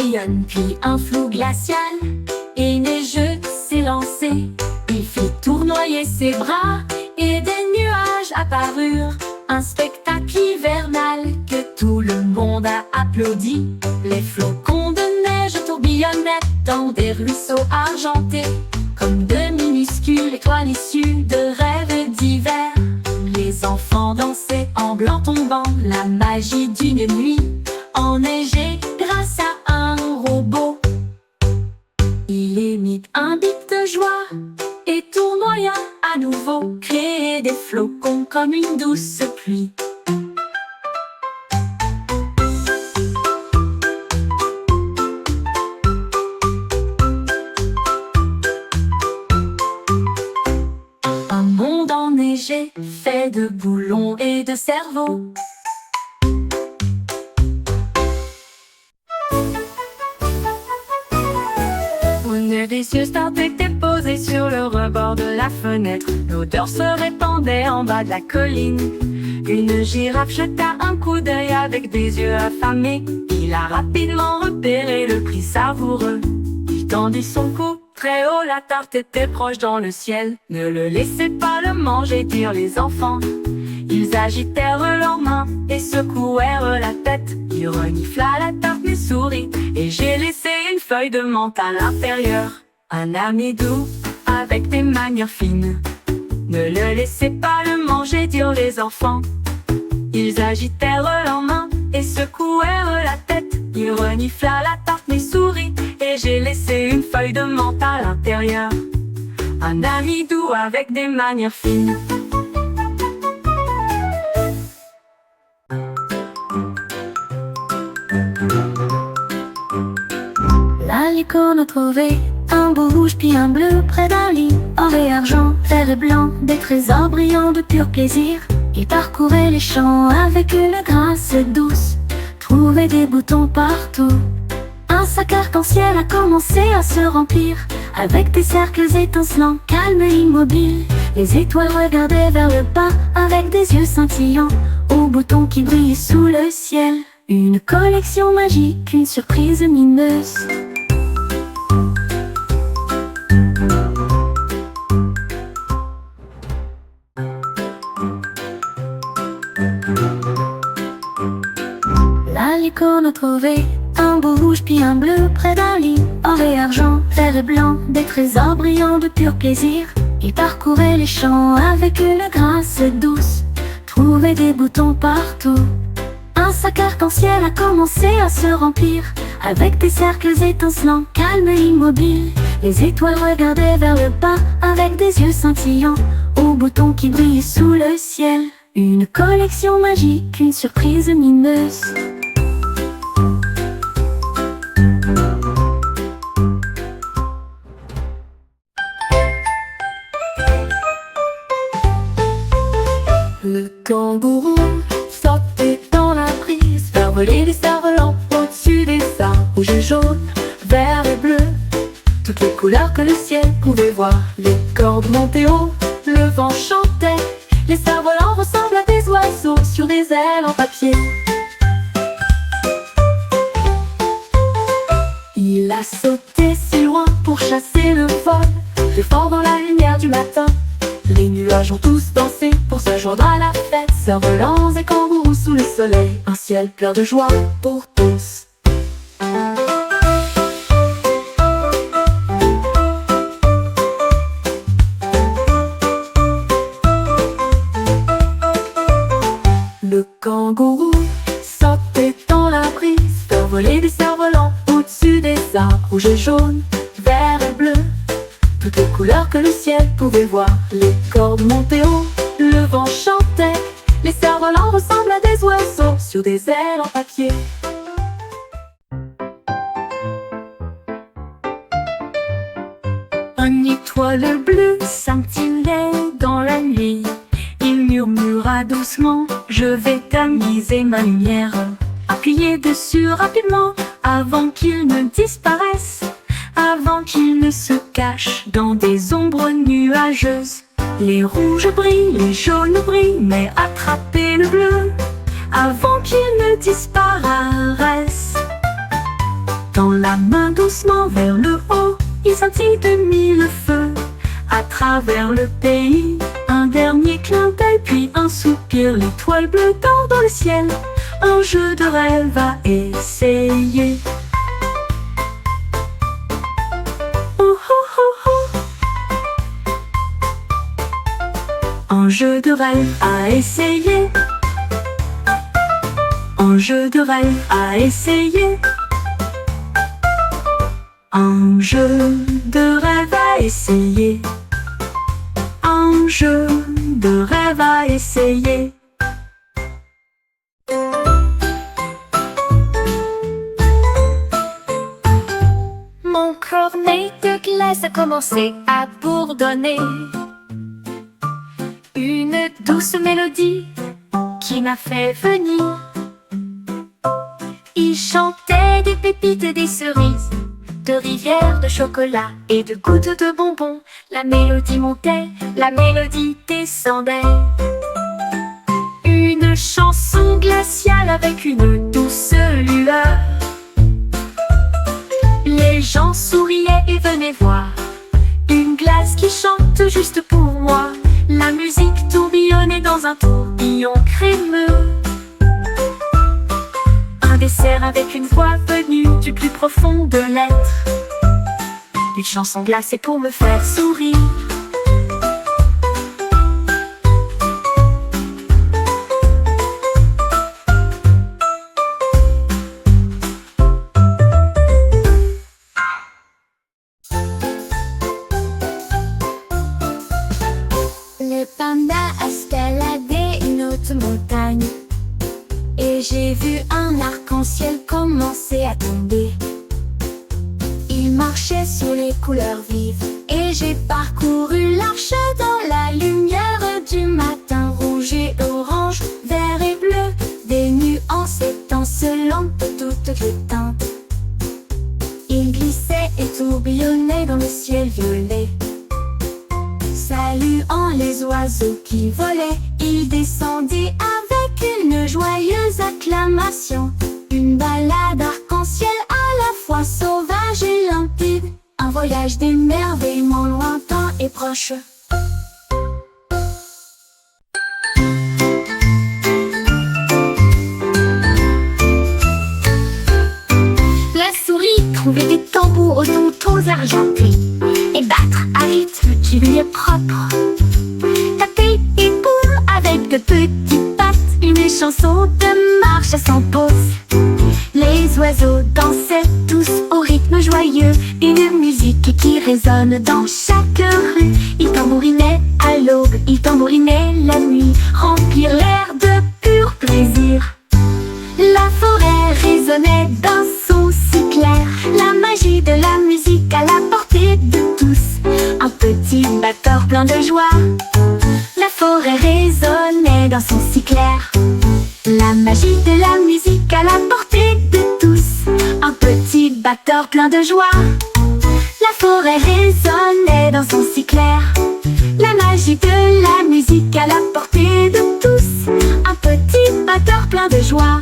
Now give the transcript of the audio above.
tourbillonne, puis un flou glacial et neigeux s'est lancé. Il fit tournoyer ses bras et des nuages apparurent. Un spectacle hivernal que tout le monde a applaudi. Les flocons de neige tourbillonnaient dans des ruisseaux argentés, comme de minuscules étoiles issues de rêves d'hiver. Les enfants dansaient en blanc tombant, la magie d'une nuit enneigée grâce à un robot. Il émit un bip de joie et tournoya à nouveau, créer des flocons comme une douce pluie. Un monde enneigé, fait de boulons et de cerveaux. Des yeux startés déposés sur le rebord de la fenêtre. L'odeur se répandait en bas de la colline. Une girafe jeta un coup d'œil avec des yeux affamés. Il a rapidement repéré le prix savoureux. Il tendit son cou très haut, la tarte était proche dans le ciel. Ne le laissez pas le manger, dirent les enfants. Ils agitèrent leurs mains et secouèrent la tête. Il renifla la tarte mais sourit, et j'ai laissé une feuille de menthe à l'intérieur. Un ami doux avec des manières fines. Ne le laissez pas le manger, dirent les enfants. Ils agitèrent leurs mains et secouèrent la tête. Il renifla la tarte mais sourit, et j'ai laissé une feuille de menthe à l'intérieur. Un ami doux avec des manières fines. La licorne a trouvé un beau rouge puis un bleu près d'un lit. Or et argent, vert et blanc, des trésors brillants de pur plaisir. Il parcourait les champs avec une grâce douce, trouvait des boutons partout. Un sac arc-en-ciel a commencé à se remplir, avec des cercles étincelants, calmes et immobiles. Les étoiles regardaient vers le bas avec des yeux scintillants, aux boutons qui brillaient sous le ciel. Une collection magique, une surprise mineuse. La licorne a trouvé un beau rouge puis un bleu près d'un lit. Or et argent, vert et blanc, des trésors brillants de pur plaisir. Il parcourait les champs avec une grâce douce, trouvait des boutons partout. Un sac arc-en-ciel a commencé à se remplir, avec des cercles étincelants, calmes et immobiles. Les étoiles regardaient vers le bas avec des yeux scintillants, aux boutons qui brillaient sous le ciel. Une collection magique, une surprise mineuse. Le kangourou sautait dans la brise, faire voler des cerfs-volants au-dessus des arbres. Rouge et jaune, vert et bleu, toutes les couleurs que le ciel pouvait voir. Les cordes montaient haut, le vent chantait. Les cerfs-volants ressemblent à des oiseaux sur des ailes en papier. Il a sauté si loin pour chasser le vol, très fort dans la lumière du matin. Les nuages ont tous dansé pour se joindre à la fête. Cerfs-volants et kangourous sous le soleil, un ciel plein de joie pour tous. Le kangourou sautait dans la brise, faire voler des cerfs-volants au-dessus des arbres. Rouge et jaune, vert et bleu, toutes les couleurs que le ciel pouvait voir. Les cordes montaient haut, le vent chantait. Les cerfs-volants ressemblent à des oiseaux sur des ailes en papier. Une étoile bleue scintillait dans la nuit. Il murmura doucement: je vais tamiser ma lumière. Appuyez dessus rapidement avant qu'il ne disparaisse, avant qu'il ne se cache dans des ombres nuageuses. Les rouges brillent, les jaunes brillent, mais attrapez le bleu avant qu'il ne disparaisse. Dans la la main doucement vers le haut. Il sentit de mille feux à travers le pays. Un dernier clin d'œil, puis un soupir. L'étoile bleue tord dans le ciel. Un jeu de rêve à essayer. Oh oh oh oh. Un jeu de rêve à essayer. Un jeu de rêve à essayer. Un jeu de rêve à essayer. Un jeu de rêve à essayer. Mon cornet de glace a commencé à bourdonner. Une douce mélodie qui m'a fait venir. Il chantait des pépites et des cerises, de rivières de chocolat et de gouttes de bonbons. La mélodie montait, la mélodie descendait. Une chanson glaciale avec une douce lueur. Les gens souriaient et venaient voir une glace qui chante juste pour moi. La musique tourbillonnait dans un tourbillon crémeux. Un dessert avec une voix venue du plus profond de l'être. Une chanson glacée pour me faire sourire. Le panda a escaladé une haute montagne. Et j'ai vu un arc-en-ciel commencer à tomber. Il marchait sous les couleurs vives. Et j'ai parcouru l'arche dans la lumière du matin. Rouge et orange, vert et bleu, des nuances étincelantes de toutes les teintes. Il glissait et tourbillonnait dans le ciel violet. Saluant les oiseaux qui volaient, il descendit avec une joyeuse acclamation. Une balade arc-en-ciel à la fois sauvage et limpide. Un voyage d'émerveillement lointain et proche. La souris trouvait des tambours aux tons argentés et battre à rythme qui lui est propre. Taper et boum avec de petites pattes. Une chanson de marche sans pause. Les oiseaux dansaient tous au rythme joyeux. Une musique qui résonne dans chaque rue. Ils tambourinaient à l'aube, ils tambourinaient la nuit. Remplir l'air de pur plaisir. La forêt résonnait d'un son si clair. La magie de la musique à la portée de tous. Un petit batteur plein de joie. La forêt résonnait d'un son si clair. La magie de la musique à la portée de tous. Un petit batteur plein de joie. La forêt résonnait d'un son si clair. La magie de la musique à la portée de tous. Un petit batteur plein de joie.